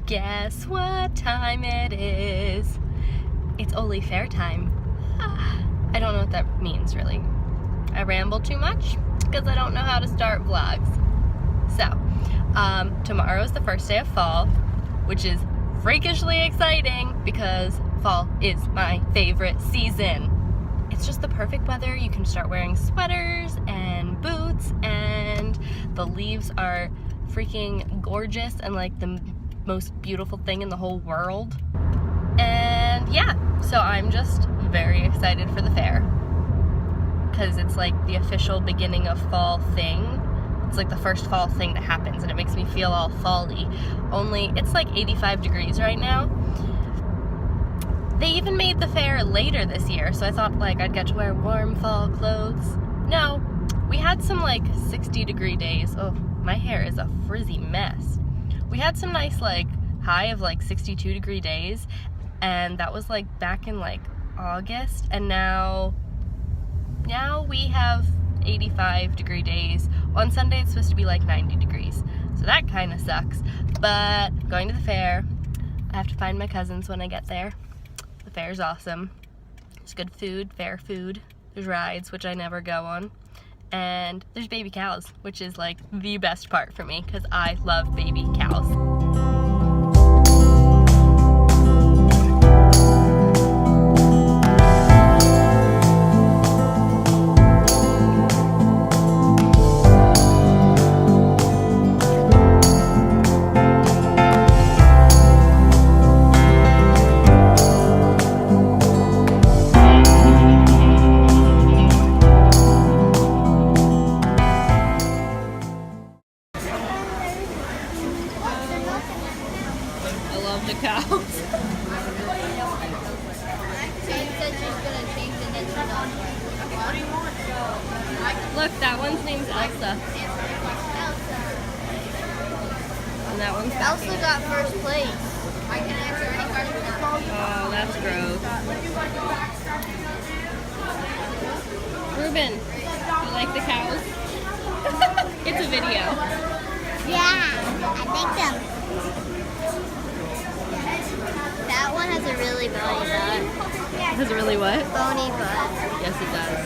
Guess what time it is? It's Oley Fair time. I don't know what that means, really. I ramble too much because I don't know how to start vlogs. So, tomorrow is the first day of fall, which is freakishly exciting because fall is my favorite season. It's just the perfect weather. You can start wearing sweaters and boots, and the leaves are freaking gorgeous and like the most beautiful thing in the whole world. And yeah, so I'm just very excited for the fair because it's like the official beginning of fall thing. It's like the first fall thing that happens, and it makes me feel all fall-y. Only it's like 85 degrees right now. They even made the fair later this year, so I thought like I'd get to wear warm fall clothes. No, we had some like 60-degree days. Oh, my hair is a frizzy mess. We had some nice like high of like 62-degree days, and that was like back in like August, and now we have 85-degree days. On Sunday it's supposed to be like 90 degrees, so that kind of sucks. But going to the fair, I have to find my cousins when I get there. The fair's awesome. There's good food, fair food. There's rides, which I never go on. And there's baby cows, which is like the best part for me because I love baby cows. The cows. Look, that one's name's Elsa. And that one's Elsa got first place. Oh, that's gross. Ruben, you like the cows? It's a video. Yeah, I think so. That one has a really bony butt. Has it really what? Bony butt. Yes, it does.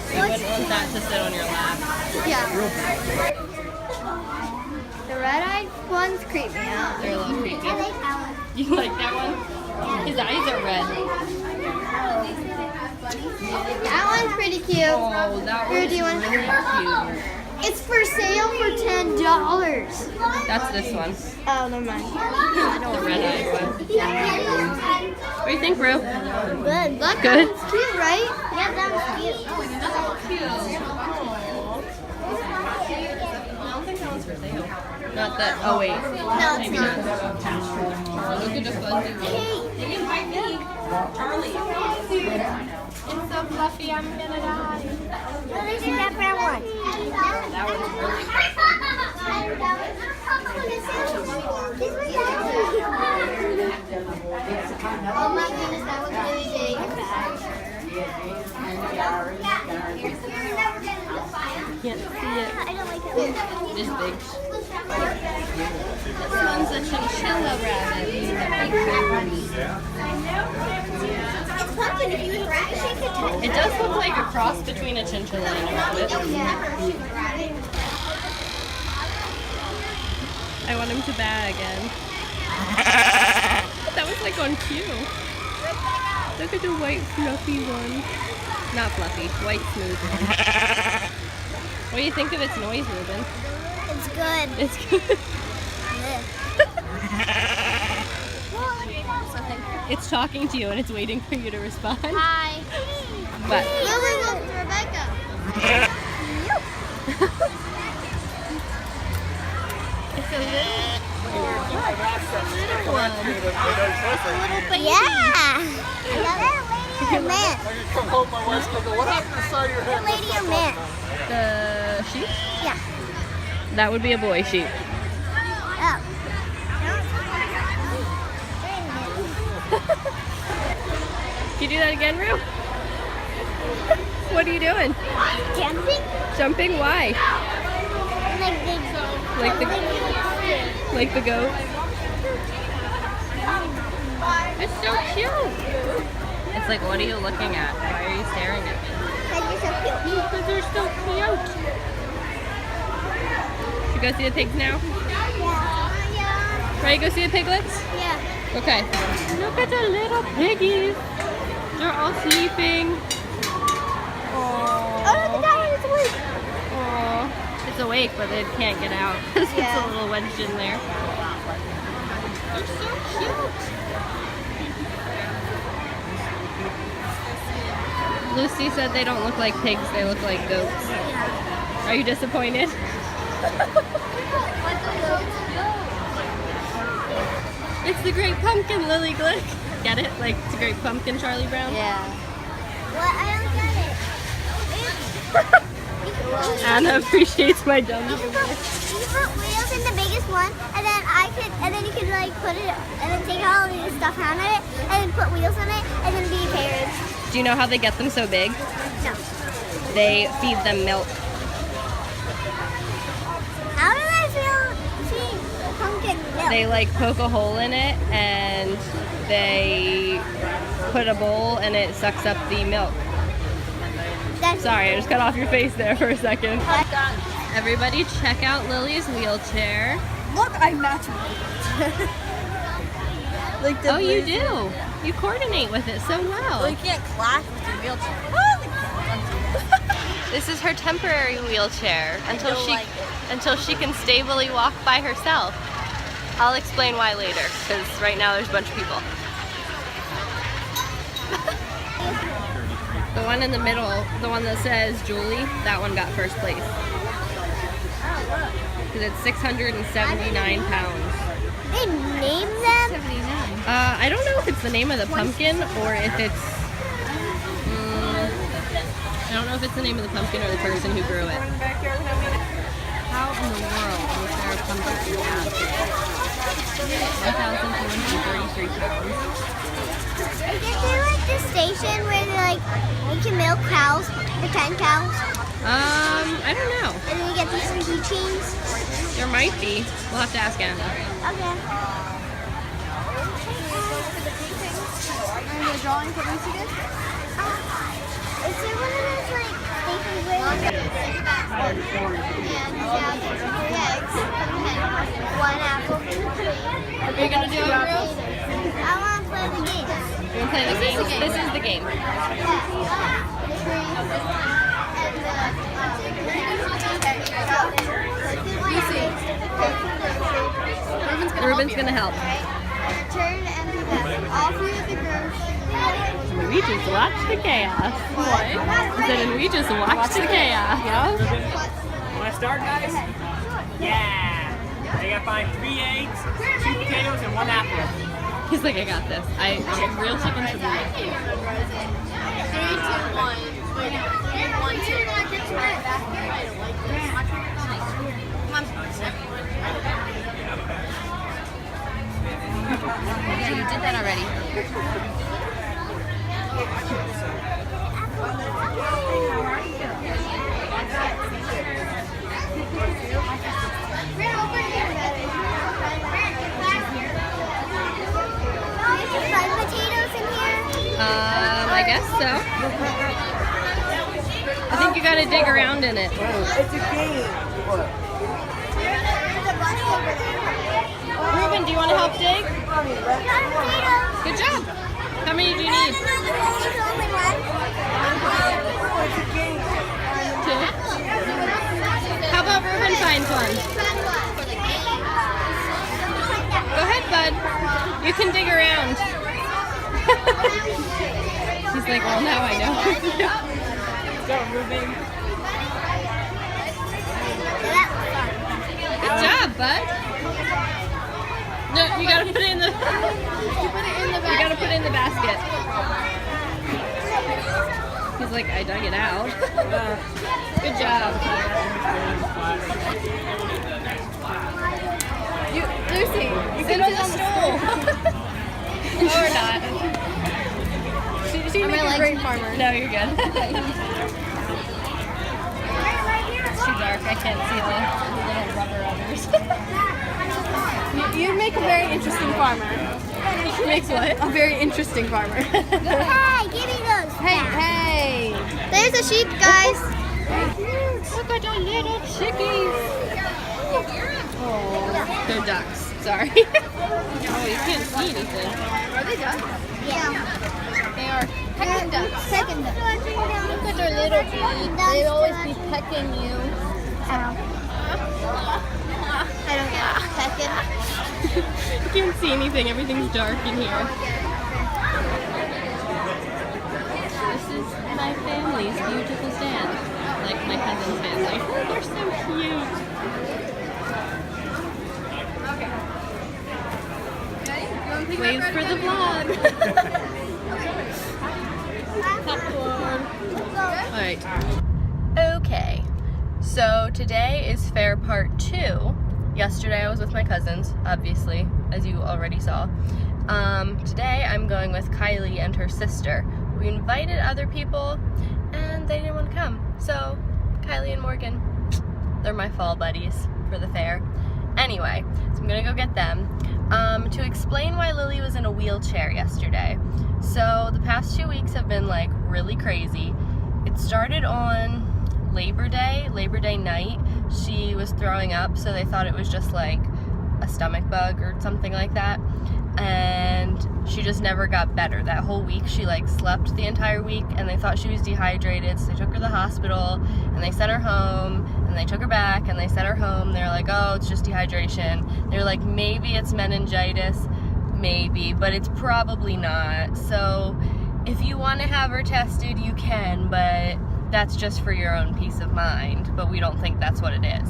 You wouldn't want that to sit on your lap. Yeah. The red-eyed ones creep me out. They're a little creepy. You like that one? His eyes are red. That one's pretty cute. Oh, that one's really cute. It's for sale for $10. That's this one. Oh, never mind. The red-eyed one. What do you think, Rue? Good. Look, Good? that one's cute, right? Yeah, that was cute. I don't think that one's for sale. Not that. Oh wait. No, it's maybe not. Look at the fuzzy one. Hey, you invite me. Charlie. It's so fluffy, I'm gonna die. Well, there's that brown one. That one's really Oh my goodness, that one's really big. can't see it. I don't like that one. It's big. This one's a chinchilla rabbit. It's pumpkin if you shake it. It does look like a cross between a chinchilla and a rabbit. I want him to bag again. That was like on cue. Look at the white fluffy one. Not fluffy, white smooth one. What do you think of its noise, Ruben? It's good. It's good. It's talking to you and it's waiting for you to respond. Hi. But Lily, look, Rebecca. It's a little one. It's a little baby. Yeah. Lady or man? Come home, my wife's gonna go, what happened to the side of your head? Lady or man? the sheep? Yeah. That would be a boy sheep. Oh. Can you do that again, Rue? What are you doing? Jumping? Jumping? Why? Like like the goat. It's so cute. It's like, what are you looking at? Why are you staring at me? Because you're so cute. Because they're so cute. Should we go see the pigs now? Yeah. Ready to go see the piglets? Yeah. Okay. Look at the little piggies. They're all sleeping. Oh, look at that one. It's awake. Aww. It's awake, but it can't get out. It's Yeah. a little wedged in there. They're so cute. Lucy said they don't look like pigs, they look like goats. Are you disappointed? It's the Great Pumpkin, Lily Glick. Get it? Like it's a Great Pumpkin, Charlie Brown? Yeah. What? I don't get it. Anna appreciates my dumb You can put wheels in the biggest one, and then you could like put it, and then take all the stuff out of it, and then put wheels on it, and then be a carriage. Do you know how they get them so big? No. They feed them milk. How do they feed pumpkin milk? They like poke a hole in it and they put a bowl and it sucks up the milk. Sorry, I just cut off your face there for a second. Everybody check out Lily's wheelchair. Look, I match it. Like the Oh, you do. You coordinate with it so well. you can't clash with your wheelchair. This is her temporary wheelchair until don't she like until she can stably walk by herself. I'll explain why later, because right now there's a bunch of people. The one in the middle, the one that says Julie, that one got first place. Because it's 679 pounds. They name them? I don't know if it's the name of the pumpkin or if it's... I don't know if it's the name of the pumpkin or the person who grew it. How in the world was there a pumpkin at 1,233 pounds? Is it like the station where they like you can milk cows, pretend cows, I don't know. and then you get these keychains? There might be. We'll have to ask Anna. Okay. And the drawing for Lucy did? Is there one of those like stations where you get one apple, 2 trees? Are you going to do it, girls? I want to play the game. You want to play the game? This is the game. Ruben's going to help. Turn and do that. All 3 of the girls. We just watched the chaos. What? I said, and we just watched the chaos. Want to start, guys? Yeah! They gotta find 3 eggs, 2 potatoes, and 1 apple. He's like, I got this. I'm real chicken to 3, 2, 1. Wait, 1, 2. Yeah, you did that already. Potatoes in here? I guess so. I think you gotta dig around in it. It's a game. Ruben, do you want to help dig? Good job. How many do you need? Two. How about Ruben finds one? Go ahead, bud. You can dig around. He's like, well, now I know. Go, Ruben. Good job, bud. No, you gotta put it in the. You gotta put it in the basket. He's like, I dug it out. Good job. Lucy, sit on the stool. Or not. She make a great farmer. No, you're good. It's too dark. I can't see the little rubber others. You make a very interesting farmer. Makes what? A very interesting farmer. Hey, give me those. Hey. There's a sheep, guys. Look at your little chickies. Oh, They're ducks. Sorry. Oh, you can't see anything. are they ducks? Yeah. They are pecking ducks. Second duck. Look at their little feet. They'd always be pecking you. I don't get it. Second. You can't see anything. Everything's dark in here. This is my family's beautiful stand. Like my cousin's family. Oh, they're so cute. Waves for the vlog. Popcorn. Alright. Okay. So today is fair part 2. Yesterday I was with my cousins, obviously, as you already saw. Today I'm going with Kylie and her sister. We invited other people and they didn't want to come. So Kylie and Morgan, they're my fall buddies for the fair. Anyway, so I'm gonna go get them. To explain why Lily was in a wheelchair yesterday. So the past 2 weeks have been like really crazy. It started on Labor Day night. She was throwing up, so they thought it was just like a stomach bug or something like that. And she just never got better. That whole week she like slept the entire week and they thought she was dehydrated, so they took her to the hospital and they sent her home and they took her back and they sent her home. They're like, oh, it's just dehydration. They're like, maybe it's meningitis, maybe, but it's probably not. So if you want to have her tested, you can, but that's just for your own peace of mind, but we don't think that's what it is.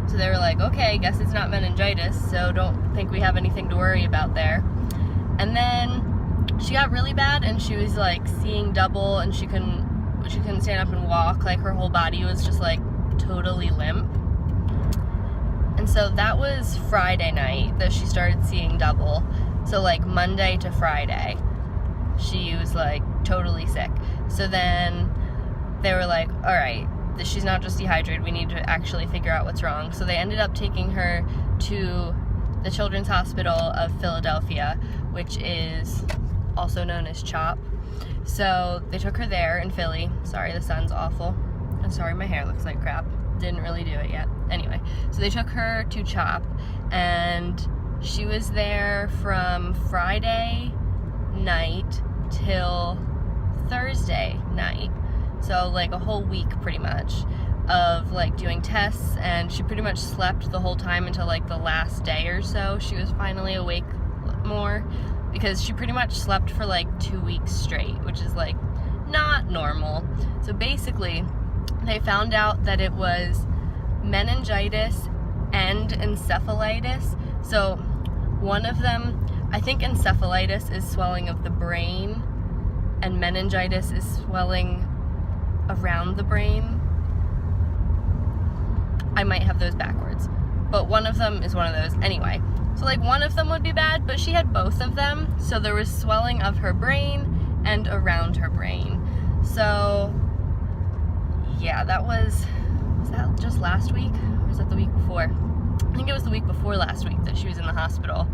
So they were like, okay, guess it's not meningitis, so don't think we have anything to worry about there. And then she got really bad and she was like seeing double and she couldn't stand up and walk. Like her whole body was just like totally limp. And so that was Friday night that she started seeing double. So like Monday to Friday, she was like totally sick. So then they were like, all right, she's not just dehydrated, we need to actually figure out what's wrong. So they ended up taking her to the Children's Hospital of Philadelphia, which is also known as CHOP. So they took her there in Philly. Sorry, the sun's awful. I'm sorry, my hair looks like crap. Didn't really do it yet. Anyway, so they took her to CHOP and she was there from Friday night till Thursday night. So like a whole week pretty much of like doing tests, and she pretty much slept the whole time until like the last day or so. She was finally awake more because she pretty much slept for like 2 weeks straight, which is like not normal. So basically they found out that it was meningitis and encephalitis. So one of them, I think encephalitis is swelling of the brain and meningitis is swelling around the brain. I might have those backwards, but one of them is one of those. Anyway, so like one of them would be bad, but she had both of them. So there was swelling of her brain and around her brain. So yeah, was that just last week? Or was that the week before? I think it was the week before last week that she was in the hospital.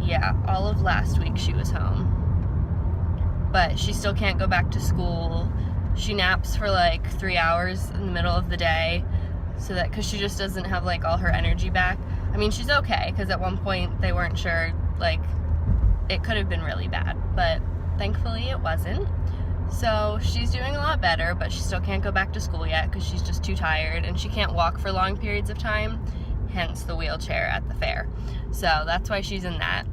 Yeah, all of last week she was home. But she still can't go back to school. She naps for like 3 hours in the middle of the day, so that because she just doesn't have like all her energy back. I mean, she's okay, because at one point they weren't sure, like it could have been really bad, but thankfully it wasn't. So she's doing a lot better, but she still can't go back to school yet because she's just too tired and she can't walk for long periods of time, hence the wheelchair at the fair. So that's why she's in that.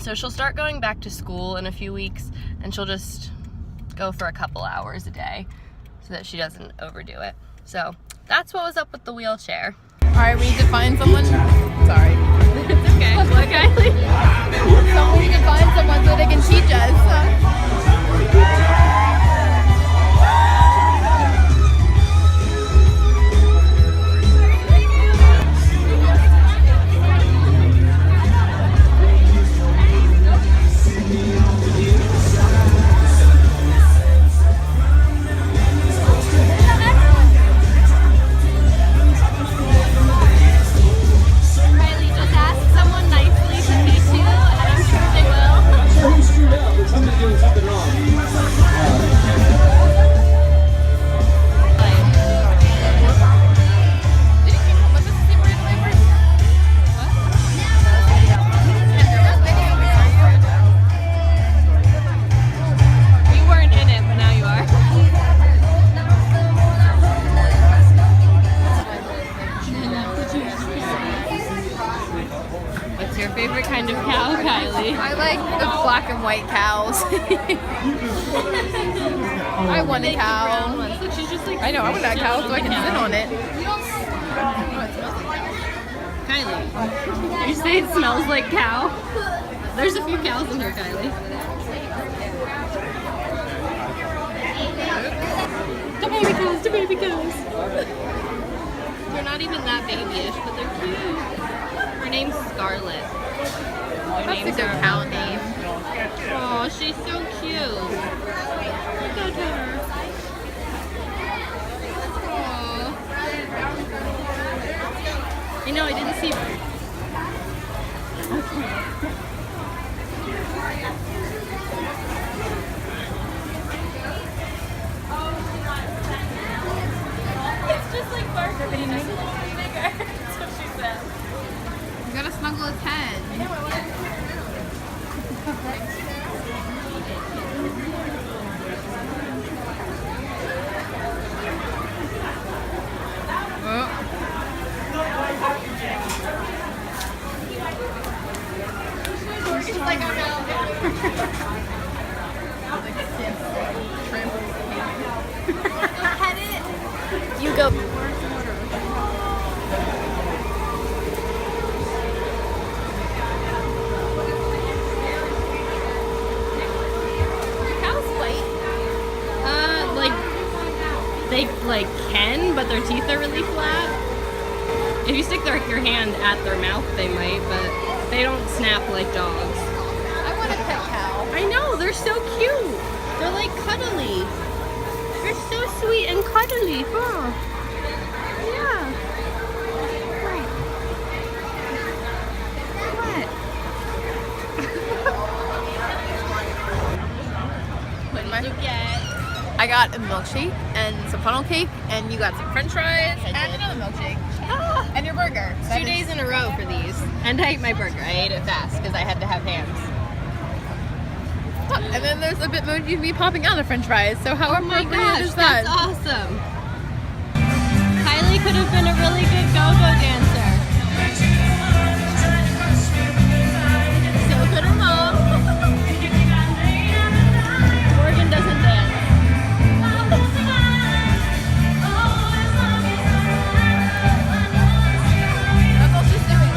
So she'll start going back to school in a few weeks and she'll just go for a couple hours a day so that she doesn't overdo it. So that's what was up with the wheelchair. Alright, we need to find someone. Sorry. It's okay. What, Kylie? So we need to find someone so they can teach us. your favorite kind of cow, Kylie? I like the black and white cows. I want a cow. Look, she's just like. I know, I want that cow so I can sit on it. Kylie, you say it smells like cow? There's a few cows in here, Kylie. The baby cows, the baby cows. They're not even that babyish, but they're cute. Her name's Scarlet. That's a good cow name. Oh, she's so cute. Look at her. Aw. You know, I didn't see. It's just like Barker, but he's just a little bit bigger. That's what she said. You gotta snuggle his head. She's like, oh no. You go. Cows fight. Like they can, but their teeth are really flat. If you stick your hand at their mouth, they might, but they don't snap like dogs. I want a pet cow. I know, they're so cute. They're like cuddly. They're so sweet and cuddly, huh? Yeah. What did you get? I got a milkshake and some funnel cake, and you got some french fries and another milkshake. And your burger. 2 days in a row for these. And I ate my burger. I ate it fast because I had to have hands. And then there's a bit more of me popping out of french fries, so how Oh my appropriate gosh, is that? that's awesome. Kylie could have been a really good go-go dancer. So could her mom. Morgan doesn't dance. That's all she's doing.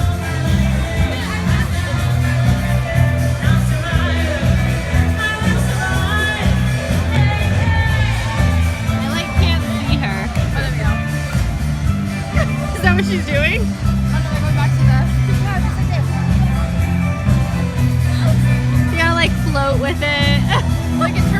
I can't see her. Oh, there we go. Is that what she's doing? Oh, no, we're going back to the... Yeah, just like this. You gotta float with it. Like it's